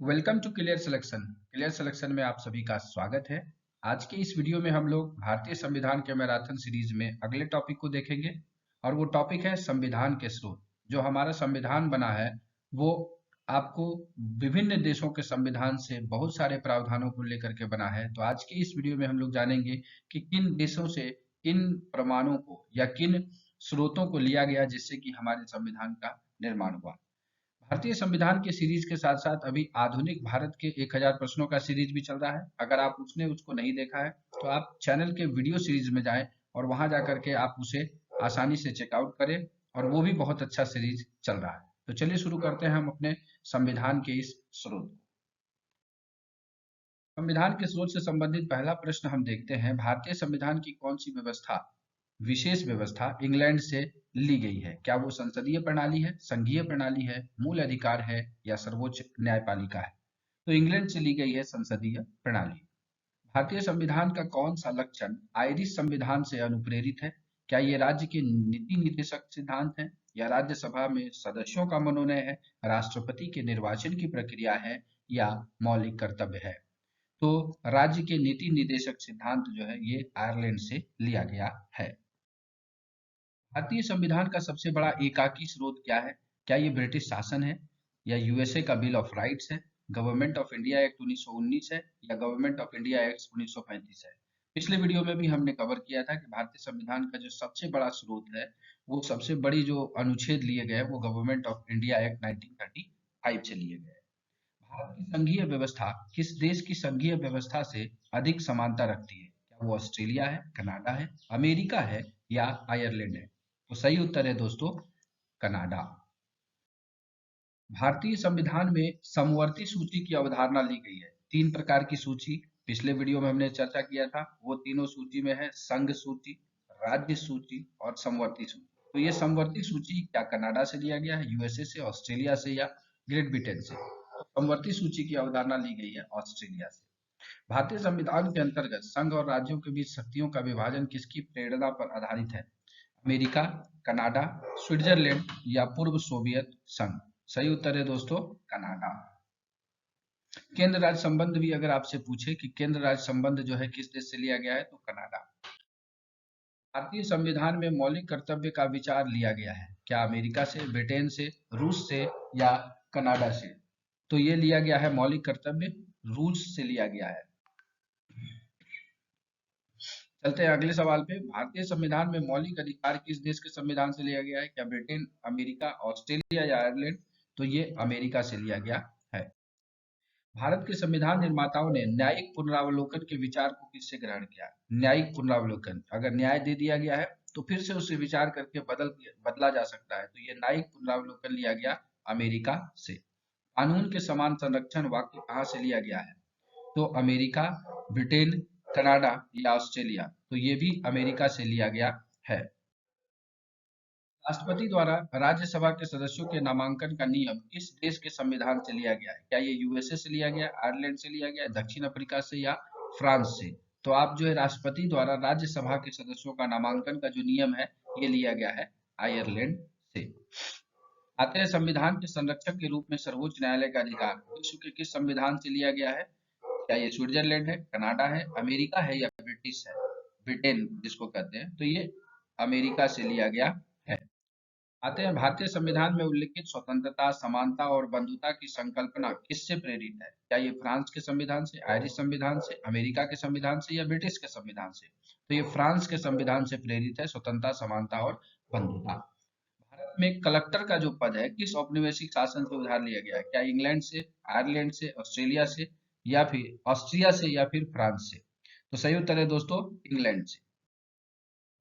Welcome to clear selection. Clear selection में आप सभी का स्वागत है। आज के इस वीडियो में हम लोग भारतीय संविधान के मैराथन सीरीज में अगले टॉपिक को देखेंगे और वो टॉपिक है संविधान के स्रोत। जो हमारा संविधान बना है वो आपको विभिन्न देशों के संविधान से बहुत सारे प्रावधानों को लेकर के बना है। तो आज की इस वीडियो में हम लोग जानेंगे कि किन देशों से किन प्रमाणों को या किन स्रोतों को लिया गया जिससे कि हमारे संविधान का निर्माण हुआ। भारतीय संविधान के सीरीज के साथ साथ अभी आधुनिक भारत के 1000 प्रश्नों का सीरीज भी चल रहा है। अगर आप उसको नहीं देखा है तो आप चैनल के वीडियो सीरीज में जाएं और वहां जाकर के आप उसे आसानी से चेकआउट करें और वो भी बहुत अच्छा सीरीज चल रहा है। तो चलिए शुरू करते हैं हम अपने संविधान के इस स्रोत को। संविधान के स्रोत से संबंधित पहला प्रश्न हम देखते हैं, भारतीय संविधान की कौन सी व्यवस्था, विशेष व्यवस्था इंग्लैंड से ली गई है? क्या वो संसदीय प्रणाली है, संघीय प्रणाली है, मूल अधिकार है या सर्वोच्च न्यायपालिका है? तो इंग्लैंड से ली गई है संसदीय प्रणाली। भारतीय संविधान का कौन सा लक्षण आयरिश संविधान से अनुप्रेरित है? क्या ये राज्य के नीति निर्देशक सिद्धांत है या राज्यसभा में सदस्यों का मनोनयन है, राष्ट्रपति के निर्वाचन की प्रक्रिया है या मौलिक कर्तव्य है? तो राज्य के नीति निर्देशक सिद्धांत जो है ये आयरलैंड से लिया गया है। भारतीय संविधान का सबसे बड़ा एकाकी स्रोत क्या है? क्या ये ब्रिटिश शासन है या यूएसए का बिल ऑफ राइट्स है, गवर्नमेंट ऑफ इंडिया एक्ट 1919 है या गवर्नमेंट ऑफ इंडिया एक्ट 1935 है? पिछले वीडियो में भी हमने कवर किया था कि भारतीय संविधान का जो सबसे बड़ा स्रोत है, वो सबसे बड़ी जो अनुच्छेद लिए गए वो गवर्नमेंट ऑफ इंडिया एक्ट 1935 से लिए गए। भारत की संघीय व्यवस्था किस देश की संघीय व्यवस्था से अधिक समानता रखती है? क्या वो ऑस्ट्रेलिया है, कनाडा है, अमेरिका है या आयरलैंड है? तो सही उत्तर है दोस्तों, कनाडा। भारतीय संविधान में समवर्ती सूची की अवधारणा ली गई है। तीन प्रकार की सूची पिछले वीडियो में हमने चर्चा किया था, वो तीनों सूची में है संघ सूची, राज्य सूची और समवर्ती सूची। तो ये समवर्ती सूची क्या कनाडा से लिया गया है, यूएसए से, ऑस्ट्रेलिया से या ग्रेट ब्रिटेन से? तो समवर्ती सूची की अवधारणा ली गई है ऑस्ट्रेलिया से। भारतीय संविधान के अंतर्गत संघ और राज्यों के बीच शक्तियों का विभाजन किसकी प्रेरणा पर आधारित है? अमेरिका, कनाडा, स्विट्जरलैंड या पूर्व सोवियत संघ? सही उत्तर है दोस्तों, कनाडा। केंद्र राज्य संबंध भी अगर आपसे पूछे कि केंद्र राज्य संबंध जो है किस देश से लिया गया है, तो कनाडा। भारतीय संविधान में मौलिक कर्तव्य का विचार लिया गया है, क्या अमेरिका से, ब्रिटेन से, रूस से या कनाडा से? तो ये लिया गया है मौलिक कर्तव्य रूस से लिया गया है। चलते हैं अगले सवाल पे। भारतीय संविधान में मौलिक अधिकार किस देश के संविधान से लिया गया है? क्या ब्रिटेन, अमेरिका, ऑस्ट्रेलिया या आयरलैंड? तो ये अमेरिका से लिया गया है। भारत के संविधान निर्माताओं ने न्यायिक पुनरावलोकन के विचार को किससे ग्रहण किया? न्यायिक पुनरावलोकन, अगर न्याय दे दिया गया है तो फिर से उसे विचार करके बदला जा सकता है, तो ये न्यायिक पुनरावलोकन लिया गया अमेरिका से। कानून के समान संरक्षण वाक्य कहाँ से लिया गया है? तो अमेरिका, ब्रिटेन, कनाडा या ऑस्ट्रेलिया? तो ये भी अमेरिका से लिया गया है। राष्ट्रपति द्वारा राज्यसभा के सदस्यों के नामांकन का नियम किस देश के संविधान से लिया गया है? क्या ये यूएसए से लिया गया, आयरलैंड से लिया गया, दक्षिण अफ्रीका से या फ्रांस से? तो आप जो है राष्ट्रपति द्वारा राज्यसभा के सदस्यों का नामांकन का जो नियम है ये लिया गया है आयरलैंड से। आते हैं संविधान के संरक्षक के रूप में सर्वोच्च न्यायालय का अधिकार विश्व के किस संविधान से लिया गया है? क्या ये स्विट्जरलैंड है, कनाडा है, अमेरिका है या ब्रिटिश है, ब्रिटेन जिसको कहते हैं? तो ये अमेरिका से लिया गया है। आते हैं भारतीय संविधान में उल्लिखित स्वतंत्रता, समानता और बंधुता की संकल्पना किससे प्रेरित है? क्या ये फ्रांस के संविधान से, आयरिश संविधान से, अमेरिका के संविधान से या ब्रिटिश के संविधान से? तो ये फ्रांस के संविधान से प्रेरित है, स्वतंत्रता, समानता और बंधुता। भारत में कलेक्टर का जो पद है किस औपनिवेशिक शासन से उधार लिया गया है? क्या इंग्लैंड से, आयरलैंड से, ऑस्ट्रेलिया से या फिर ऑस्ट्रिया से या फिर फ्रांस से? तो सही उत्तर है दोस्तों, इंग्लैंड से।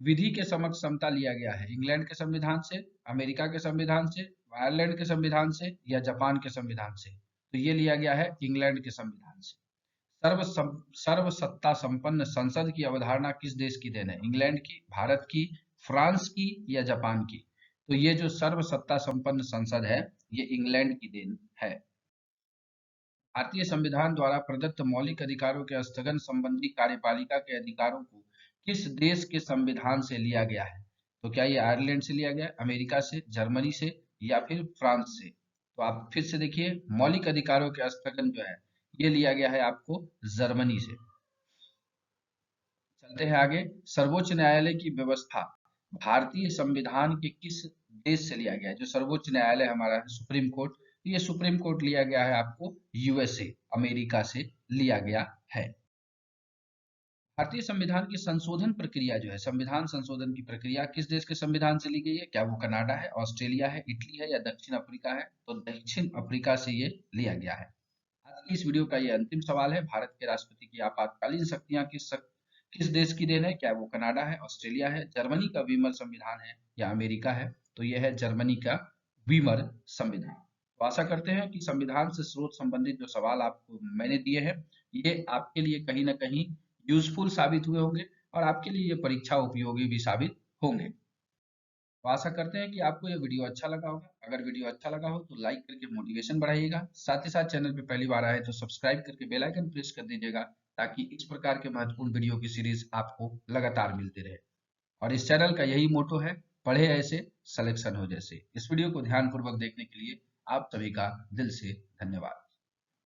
विधि के समक्ष समता लिया गया है इंग्लैंड के संविधान से, अमेरिका के संविधान से, आयरलैंड के संविधान से या जापान के संविधान से? तो ये लिया गया है इंग्लैंड के संविधान से। सर्व सत्ता संपन्न संसद की अवधारणा किस देश की देन है? इंग्लैंड की, भारत की, फ्रांस की या जापान की? तो ये जो सर्व सत्ता संपन्न संसद है ये इंग्लैंड की देन है। भारतीय संविधान द्वारा प्रदत्त मौलिक अधिकारों के स्थगन संबंधी कार्यपालिका के अधिकारों को किस देश के संविधान से लिया गया है? तो क्या ये आयरलैंड से लिया गया, अमेरिका से, जर्मनी से या फिर फ्रांस से? तो आप फिर से देखिए, मौलिक अधिकारों के स्थगन जो है ये लिया गया है आपको जर्मनी से। चलते हैं आगे। सर्वोच्च न्यायालय की व्यवस्था भारतीय संविधान के किस देश से लिया गया है? जो सर्वोच्च न्यायालय हमारा है, सुप्रीम कोर्ट, ये सुप्रीम कोर्ट लिया गया है आपको यूएसए, अमेरिका से लिया गया है। भारतीय संविधान की संशोधन प्रक्रिया जो है, संविधान संशोधन की प्रक्रिया किस देश के संविधान से ली गई है? क्या वो कनाडा है, ऑस्ट्रेलिया है, इटली है या दक्षिण अफ्रीका है? तो दक्षिण अफ्रीका से ये लिया गया है। आज की इस वीडियो का ये अंतिम सवाल है, भारत के राष्ट्रपति की आपातकालीन शक्तियां किस देश की देन है? क्या वो कनाडा है, ऑस्ट्रेलिया है, जर्मनी का वीमर संविधान है या अमेरिका है? तो यह है जर्मनी का वीमर संविधान। तो आशा करते हैं कि संविधान से स्रोत संबंधित जो सवाल आपको मैंने दिए हैं ये आपके लिए कहीं ना कहीं यूजफुल साबित हुए होंगे और आपके लिए ये परीक्षा उपयोगी भी साबित होंगे। तो आशा करते हैं कि आपको ये वीडियो अच्छा लगा होगा। अगर वीडियो अच्छा लगा हो तो लाइक करके मोटिवेशन बढ़ाइएगा। साथ ही साथ चैनल पे पहली बार आए तो सब्सक्राइब करके बेल आइकन प्रेस कर दीजिएगा, ताकि इस प्रकार के महत्वपूर्ण वीडियो की सीरीज आपको लगातार मिलती रहे। और इस चैनल का यही मोटो है, पढ़े ऐसे सिलेक्शन हो जैसे। इस वीडियो को ध्यानपूर्वक देखने के लिए आप सभी का दिल से धन्यवाद।